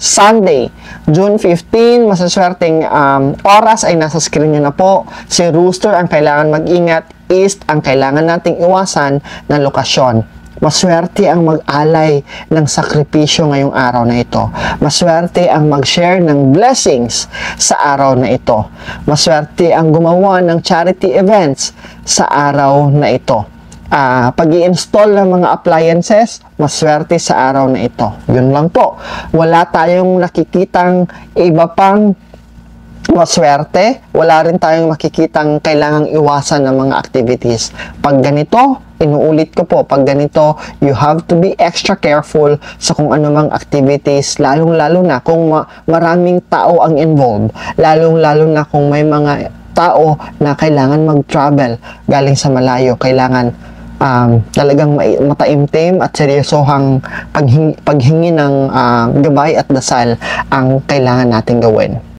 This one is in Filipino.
Sunday, June 15, masaswerteng oras ay nasa screen nyo na po. Si Rooster ang kailangan mag-ingat, East ang kailangan nating iwasan na lokasyon. Maswerte ang mag-alay ng sakripisyo ngayong araw na ito. Maswerte ang mag-share ng blessings sa araw na ito. Maswerte ang gumawa ng charity events sa araw na ito. Pag-i-install ng mga appliances, maswerte sa araw na ito. Yun lang po. Wala tayong nakikitang iba pang maswerte. Wala rin tayong makikitang kailangang iwasan ng mga activities. Pag ganito, inuulit ko po, pag ganito, you have to be extra careful sa kung anumang activities, lalong-lalo na kung maraming tao ang involved, lalong-lalo na kung may mga tao na kailangan mag-travel galing sa malayo, kailangan talagang mataimtim at seryosohang paghingi ng gabay at dasal ang kailangan natin gawin.